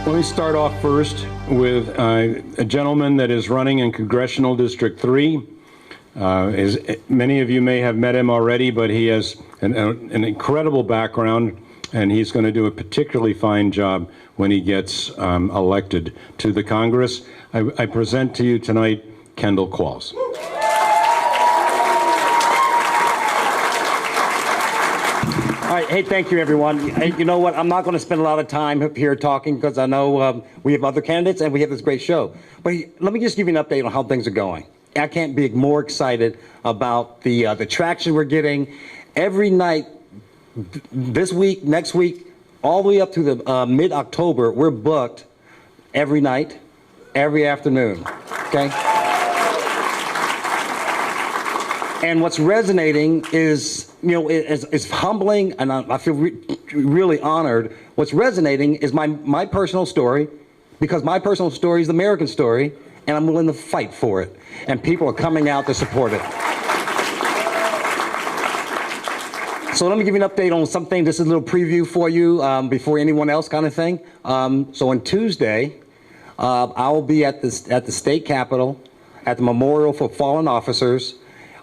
Let me start off first with a gentleman that is running in Congressional District 3. Many of you may have met him already, but he has an incredible background, and he's going to do a particularly fine job when he gets elected to the Congress. I present to you tonight Kendall Qualls. All right, hey, thank you, everyone. Hey, you know what? I'm not going to spend a lot of time here talking because I know we have other candidates and we have this great show. But let me just give you an update on how things are going. I can't be more excited about the traction we're getting every night. This week, next week, all the way up to the mid-October, we're booked every night, every afternoon. Okay. And what's resonating is, you know, is humbling, and I feel really honored. What's resonating is my personal story, because my personal story is the American story, and I'm willing to fight for it. And people are coming out to support it. So let me give you an update on something. This is a little preview for you before anyone else kind of thing. So on Tuesday, I will be at the state capitol at the Memorial for Fallen Officers,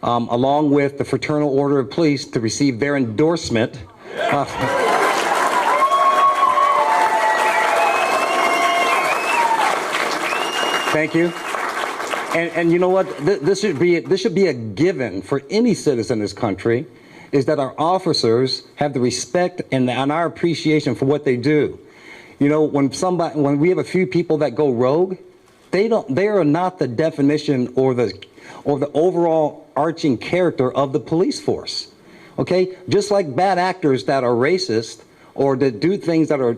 along with the Fraternal Order of Police to receive their endorsement. Thank you. And you know what? This should be a given for any citizen in this country, is that our officers have the respect and our appreciation for what they do. You know, when we have a few people that go rogue, they are not the definition or the overall arching character of the police force. Okay? Just like bad actors that are racist or that do things that are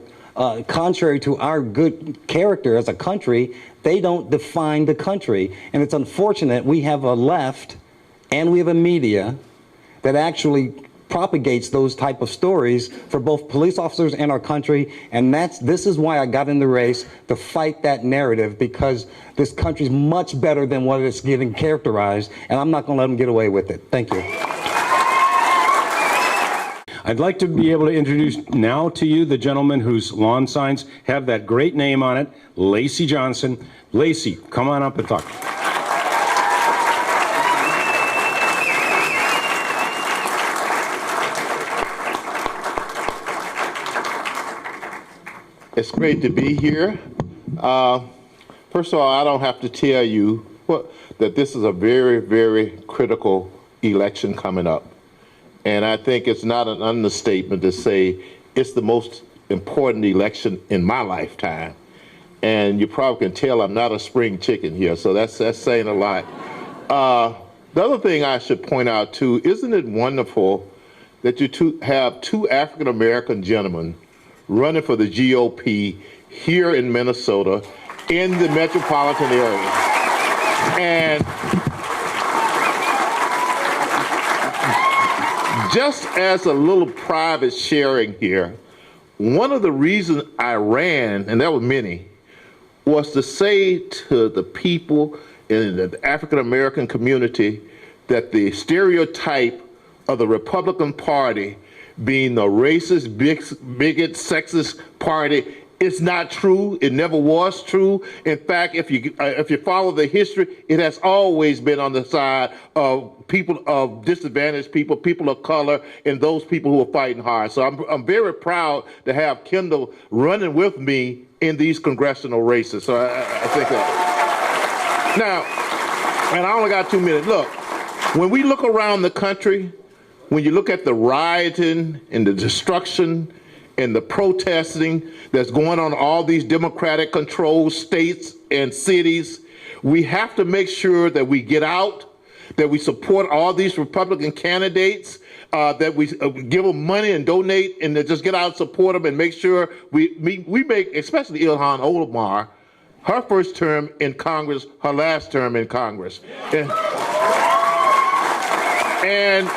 contrary to our good character as a country, they don't define the country. And it's unfortunate we have a left and we have a media that actually propagates those type of stories for both police officers and our country. And this is why I got in the race, to fight that narrative, because this country's much better than what it's getting characterized, and I'm not going to let them get away with it. Thank you. I'd like to be able to introduce now to you the gentleman whose lawn signs have that great name on it, Lacy Johnson. Lacy, come on up and talk. It's great to be here. First of all, I don't have to tell you that this is a very, very critical election coming up. And I think it's not an understatement to say it's the most important election in my lifetime. And you probably can tell I'm not a spring chicken here, so that's saying a lot. The other thing I should point out too, isn't it wonderful that you have two African-American gentlemen running for the GOP here in Minnesota in the metropolitan area. And just as a little private sharing here, one of the reasons I ran, and there were many, was to say to the people in the African-American community that the stereotype of the Republican Party being the racist, bigot, sexist party is not true. It never was true. In fact, if you follow the history, it has always been on the side of people of disadvantaged people, people of color, and those people who are fighting hard. So I'm very proud to have Kendall running with me in these congressional races. So I think that. Now, and I only got 2 minutes. Look, when we look around the country, when you look at the rioting and the destruction and the protesting that's going on in all these Democratic controlled states and cities, we have to make sure that we get out, that we support all these Republican candidates, that we give them money and donate, and to just get out and support them and make sure we make, especially Ilhan Omar, her first term in Congress, her last term in Congress. And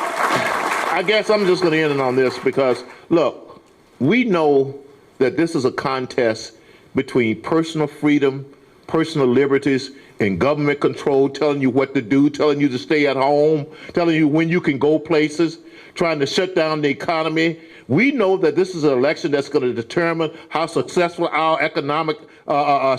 I guess I'm just going to end it on this because, look, we know that this is a contest between personal freedom, personal liberties and government control, telling you what to do, telling you to stay at home, telling you when you can go places, trying to shut down the economy. We know that this is an election that's going to determine how successful our economic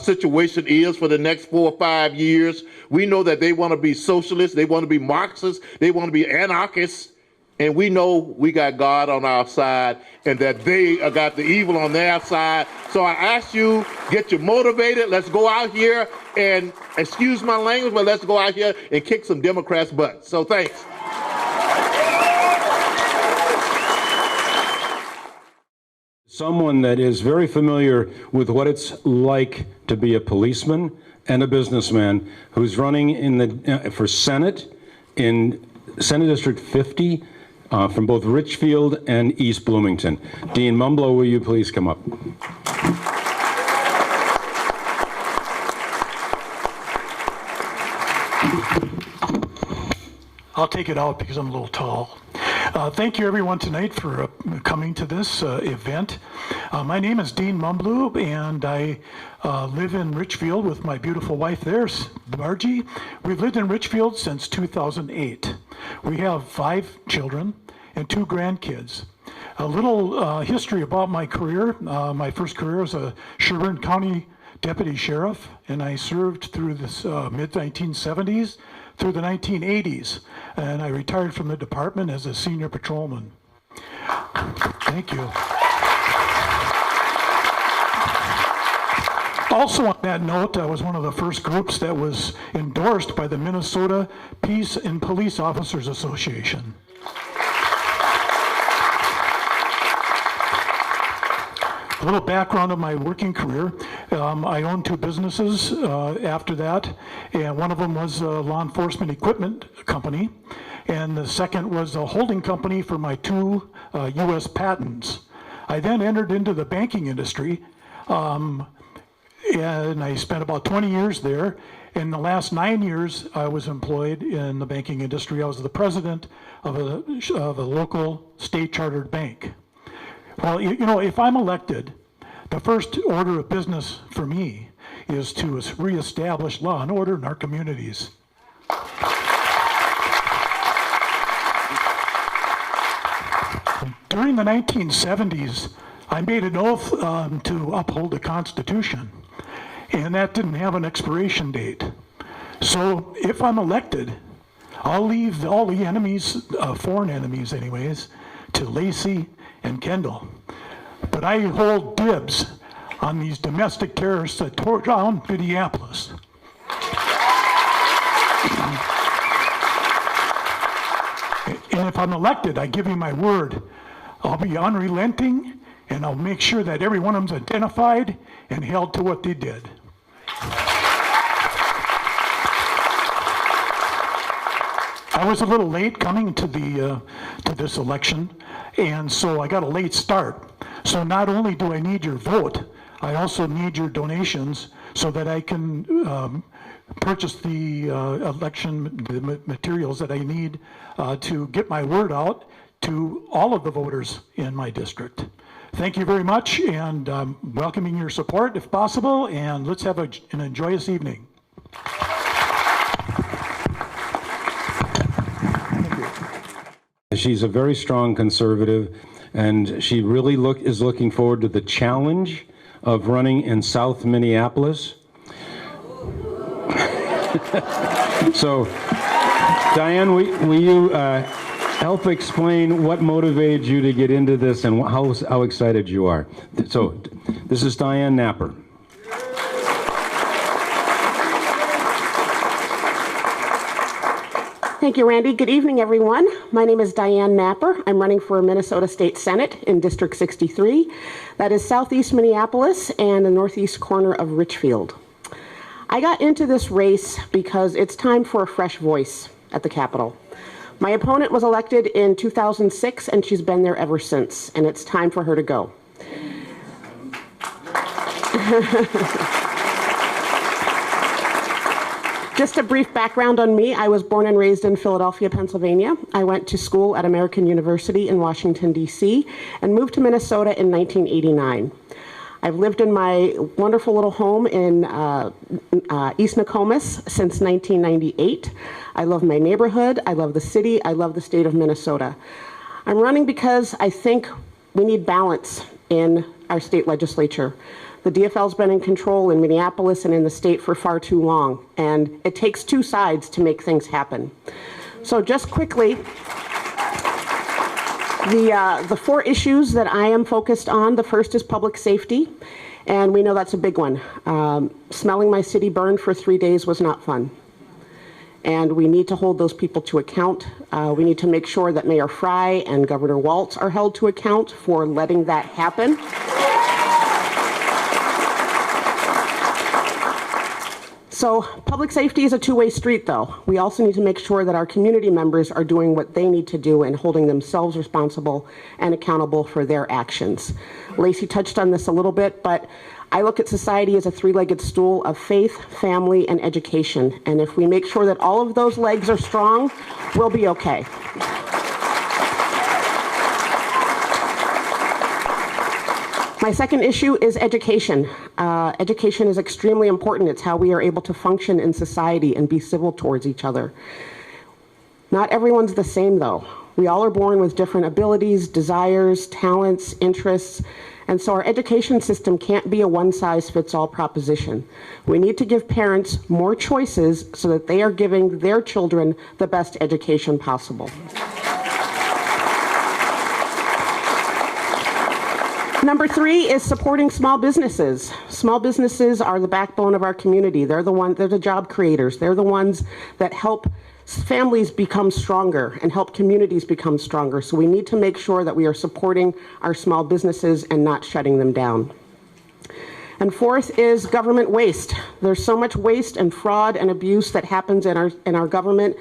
situation is for the next 4 or 5 years. We know that they want to be socialists, they want to be Marxists, they want to be anarchists, and we know we got God on our side and that they got the evil on their side. So I ask you, get you motivated. Let's go out here and, excuse my language, but let's go out here and kick some Democrats' butts. So thanks. Someone that is very familiar with what it's like to be a policeman and a businessman, who's running in the for Senate in Senate District 50 from both Richfield and East Bloomington. Dean Mumbleau, will you please come up? I'll take it out because I'm a little tall. Thank you everyone tonight for coming to this event. My name is Dean Mumbleau, and I live in Richfield with my beautiful wife there, Margie. We've lived in Richfield since 2008. We have 5 children and 2 grandkids. A little history about my career. My first career was a Sherburne County Deputy Sheriff, and I served through the mid-1970s through the 1980s, and I retired from the department as a senior patrolman. Thank you. Also on that note, I was one of the first groups that was endorsed by the Minnesota Peace and Police Officers Association. A little background of my working career. I owned 2 businesses after that, and one of them was a law enforcement equipment company, and the second was a holding company for my 2 U.S. patents. I then entered into the banking industry, and I spent about 20 years there. In the last 9 years, I was employed in the banking industry. I was the president of a local state chartered bank. Well, you know, if I'm elected, the first order of business for me is to reestablish law and order in our communities. During the 1970s, I made an oath to uphold the Constitution, and that didn't have an expiration date. So if I'm elected, I'll leave all the enemies, foreign enemies anyways, to Lacy and Kendall. But I hold dibs on these domestic terrorists that tore down Minneapolis. And if I'm elected, I give you my word, I'll be unrelenting, and I'll make sure that every one of them's identified and held to what they did. I was a little late coming to this election, and so I got a late start. So not only do I need your vote, I also need your donations so that I can purchase the election materials that I need to get my word out to all of the voters in my district. Thank you very much, and welcoming your support if possible, and let's have an enjoyous evening. She's a very strong conservative, and she really is looking forward to the challenge of running in South Minneapolis. So, Diane, will you help explain what motivated you to get into this and how excited you are? So, this is Diane Napper. Thank you, Randy. Good evening, everyone. My name is Diane Napper. I'm running for Minnesota State Senate in District 63. That is southeast Minneapolis and the northeast corner of Richfield. I got into this race because it's time for a fresh voice at the Capitol. My opponent was elected in 2006, and she's been there ever since, and it's time for her to go. Just a brief background on me. I was born and raised in Philadelphia, Pennsylvania. I went to school at American University in Washington, D.C., and moved to Minnesota in 1989. I've lived in my wonderful little home in East Nokomis since 1998. I love my neighborhood, I love the city, I love the state of Minnesota. I'm running because I think we need balance in our state legislature. The DFL's been in control in Minneapolis and in the state for far too long, and it takes two sides to make things happen. So just quickly, the four issues that I am focused on, the first is public safety, and we know that's a big one. Smelling my city burned for 3 days was not fun. And we need to hold those people to account. We need to make sure that Mayor Fry and Governor Walz are held to account for letting that happen. So public safety is a two-way street, though. We also need to make sure that our community members are doing what they need to do and holding themselves responsible and accountable for their actions. Lacy touched on this a little bit, but I look at society as a three-legged stool of faith, family, and education. And if we make sure that all of those legs are strong, we'll be okay. My second issue is education. Education is extremely important. It's how we are able to function in society and be civil towards each other. Not everyone's the same, though. We all are born with different abilities, desires, talents, interests, and so our education system can't be a one-size-fits-all proposition. We need to give parents more choices so that they are giving their children the best education possible. Number three is supporting small businesses. Small businesses are the backbone of our community. They're the job creators. They're the ones that help families become stronger and help communities become stronger. So we need to make sure that we are supporting our small businesses and not shutting them down. And fourth is government waste. There's so much waste and fraud and abuse that happens in our government,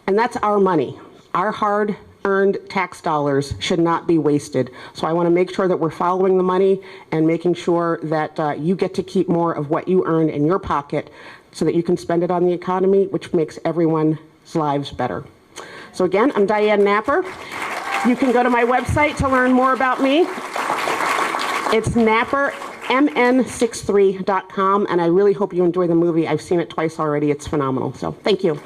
and that's our money. Our hard-earned tax dollars should not be wasted. So I want to make sure that we're following the money and making sure that you get to keep more of what you earn in your pocket so that you can spend it on the economy, which makes everyone's lives better. So again, I'm Diane Napper. You can go to my website to learn more about me. It's nappermn63.com, and I really hope you enjoy the movie. I've seen it twice already. It's phenomenal. So thank you.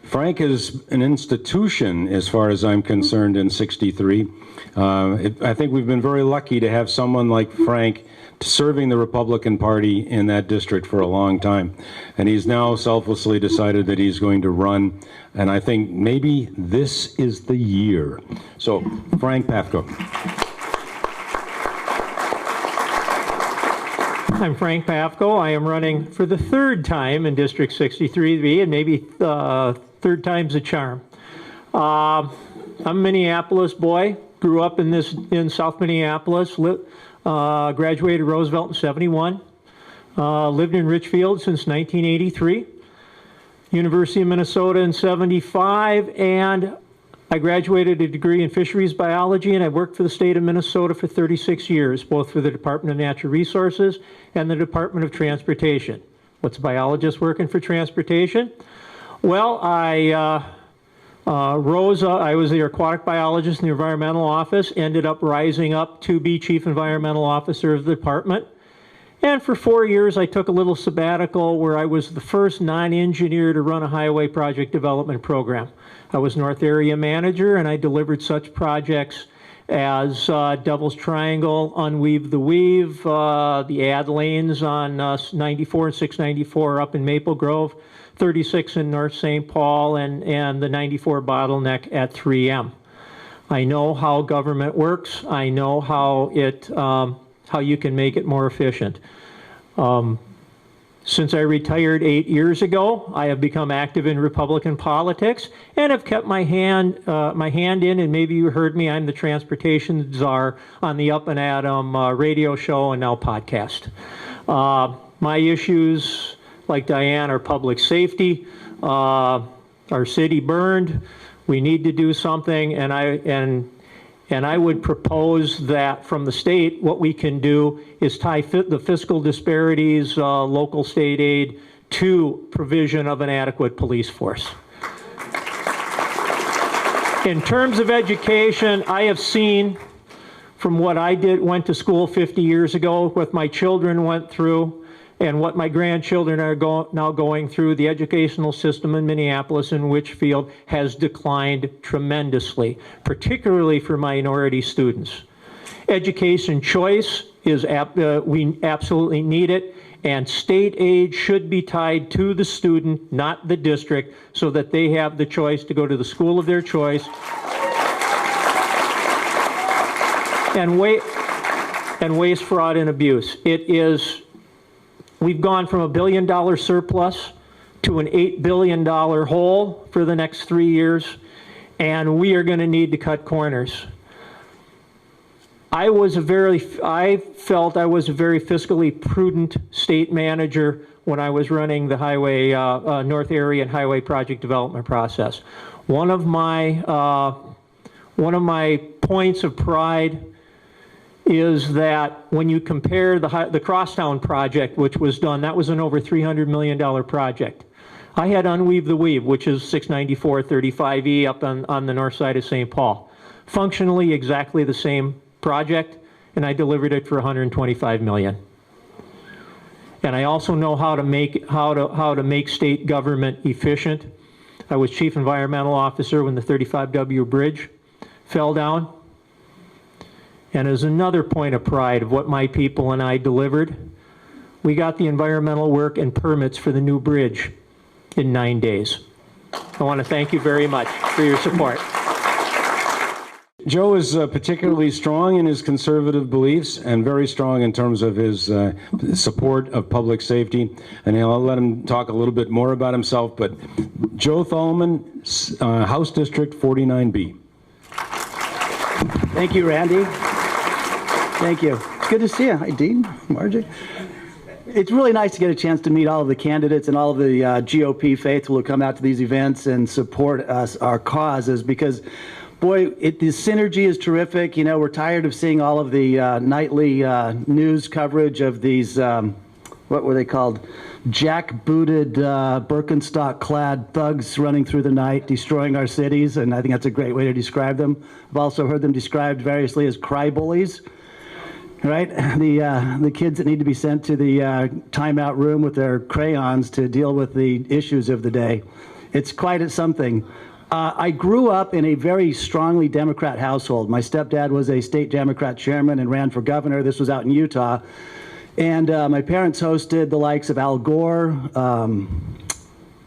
Frank is an institution as far as I'm concerned in 63. I think we've been very lucky to have someone like Frank serving the Republican Party in that district for a long time. And he's now selflessly decided that he's going to run. And I think maybe this is the year. So, Frank Pafko. I'm Frank Pafko. I am running for the third time in District 63B, and maybe third time's a charm. I'm a Minneapolis boy. Grew up in South Minneapolis. Graduated Roosevelt in 71. Lived in Richfield since 1983. University of Minnesota in 75, and I graduated a degree in fisheries biology, and I worked for the state of Minnesota for 36 years, both for the Department of Natural Resources and the Department of Transportation. What's a biologist working for transportation? Well, I was the aquatic biologist in the environmental office, ended up rising up to be chief environmental officer of the department. And for 4 years, I took a little sabbatical where I was the first non-engineer to run a highway project development program. I was North Area Manager, and I delivered such projects as Devil's Triangle, Unweave the Weave, the ad lanes on 94 and 694 up in Maple Grove, 36 in North St. Paul, and the 94 bottleneck at 3M. I know how government works. I know how you can make it more efficient. Since I retired 8 years ago, I have become active in Republican politics and have kept my hand in, and maybe you heard me, I'm the transportation czar on the Up and Adam radio show and now podcast. My issues, like Diane, are public safety. Our city burned. We need to do something, and I would propose that from the state, what we can do is tie the fiscal disparities, local state aid, to provision of an adequate police force. In terms of education, I have seen from what I went to school 50 years ago, what my children went through, and what my grandchildren are now going through, the educational system in Minneapolis and Litchfield has declined tremendously, particularly for minority students. Education choice is, we absolutely need it, and state aid should be tied to the student, not the district, so that they have the choice to go to the school of their choice. And waste, fraud, and abuse. We've gone from $1 billion surplus to an $8 billion hole for the next 3 years, and we are going to need to cut corners. I felt I was a very fiscally prudent state manager when I was running the highway, North Area and highway project development process. One of my points of pride is that when you compare the Crosstown project, which was done, that was an over $300 million project. I had Unweave the Weave, which is 694-35E up on the north side of St. Paul. Functionally exactly the same project, and I delivered it for $125 million. And I also know how to make state government efficient. I was chief environmental officer when the 35W bridge fell down. And as another point of pride of what my people and I delivered, we got the environmental work and permits for the new bridge in 9 days. I want to thank you very much for your support. Joe is particularly strong in his conservative beliefs and very strong in terms of his support of public safety. And I'll let him talk a little bit more about himself, but Joe Thalman, House District 49B. Thank you, Randy. Thank you. It's good to see you. Hi, Dean, Margie. It's really nice to get a chance to meet all of the candidates and all of the GOP faithful who come out to these events and support us, our causes, because, boy, the synergy is terrific. You know, we're tired of seeing all of the nightly news coverage of these, what were they called? Jackbooted, Birkenstock-clad thugs running through the night, destroying our cities, and I think that's a great way to describe them. I've also heard them described variously as cry bullies. Right, the kids that need to be sent to the timeout room with their crayons to deal with the issues of the day. It's quite something. I grew up in a very strongly Democrat household. My stepdad was a state Democrat chairman and ran for governor. This was out in Utah. And my parents hosted the likes of Al Gore,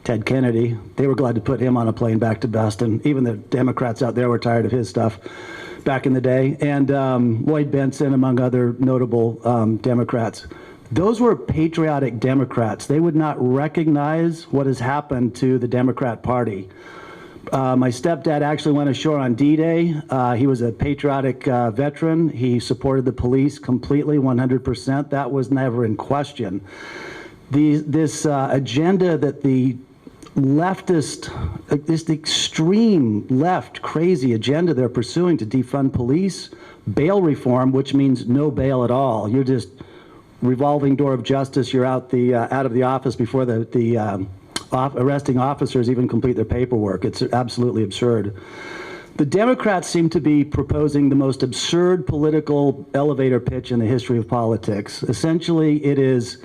Ted Kennedy. They were glad to put him on a plane back to Boston. Even the Democrats out there were tired of his stuff back in the day, and Lloyd Bentsen, among other notable Democrats. Those were patriotic Democrats. They would not recognize what has happened to the Democrat Party. My stepdad actually went ashore on D-Day. He was a patriotic veteran. He supported the police completely, 100%. That was never in question. This agenda that the leftist, this extreme left crazy agenda they're pursuing to defund police, bail reform, which means no bail at all. You're just revolving door of justice. You're out of the office before the arresting officers even complete their paperwork. It's absolutely absurd. The Democrats seem to be proposing the most absurd political elevator pitch in the history of politics. Essentially, it is,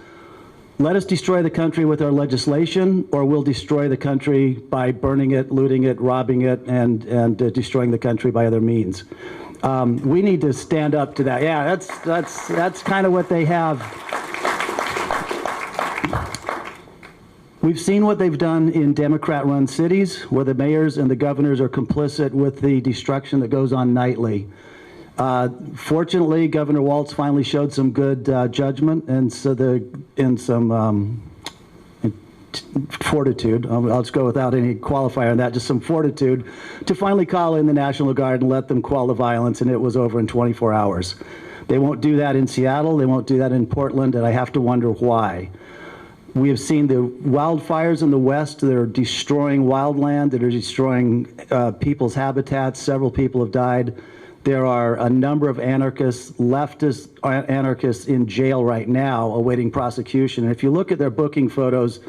let us destroy the country with our legislation, or we'll destroy the country by burning it, looting it, robbing it, and destroying the country by other means. We need to stand up to that. Yeah, that's kind of what they have. We've seen what they've done in Democrat-run cities, where the mayors and the governors are complicit with the destruction that goes on nightly. Fortunately, Governor Walz finally showed some good judgment and some fortitude. I'll just go without any qualifier on that, just some fortitude to finally call in the National Guard and let them quell the violence, and it was over in 24 hours. They won't do that in Seattle, they won't do that in Portland, and I have to wonder why. We have seen the wildfires in the West that are destroying wildland, that are destroying people's habitats. Several people have died. There are a number of anarchists, leftist anarchists in jail right now awaiting prosecution. And if you look at their booking photos,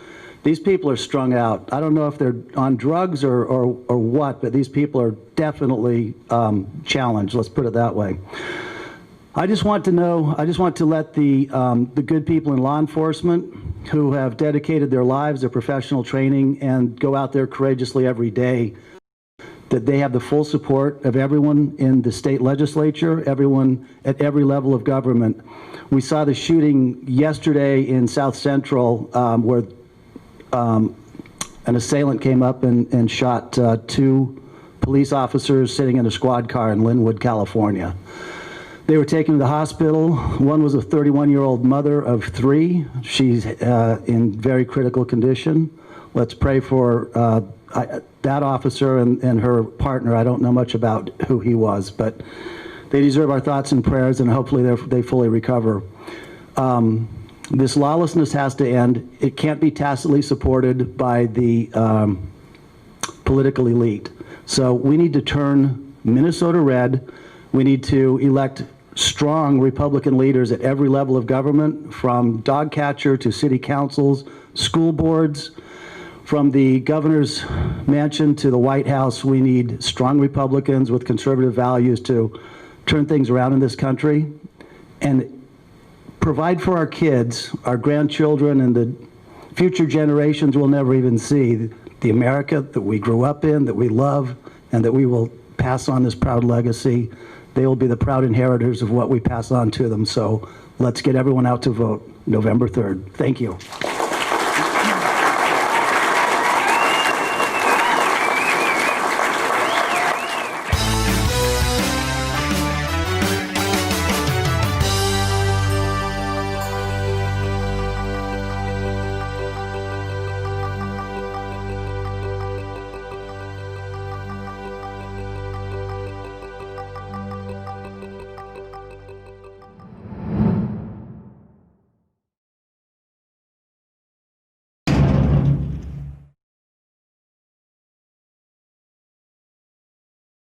these people are strung out. I don't know if they're on drugs or what, but these people are definitely challenged, let's put it that way. I just want to let the good people in law enforcement who have dedicated their lives, their professional training, and go out there courageously every day, that they have the full support of everyone in the state legislature, everyone at every level of government. We saw the shooting yesterday in South Central where an assailant came up and shot 2 police officers sitting in a squad car in Linwood, California. They were taken to the hospital. One was a 31-year-old mother of 3. She's in very critical condition. Let's pray for that officer and her partner. I don't know much about who he was, but they deserve our thoughts and prayers, and hopefully they fully recover. This lawlessness has to end. It can't be tacitly supported by the political elite. So we need to turn Minnesota red. We need to elect strong Republican leaders at every level of government, from dog catcher to city councils, school boards, from the governor's mansion to the White House. We need strong Republicans with conservative values to turn things around in this country and provide for our kids, our grandchildren, and the future generations will never even see the America that we grew up in, that we love, and that we will pass on this proud legacy. They will be the proud inheritors of what we pass on to them. So let's get everyone out to vote November 3rd. Thank you.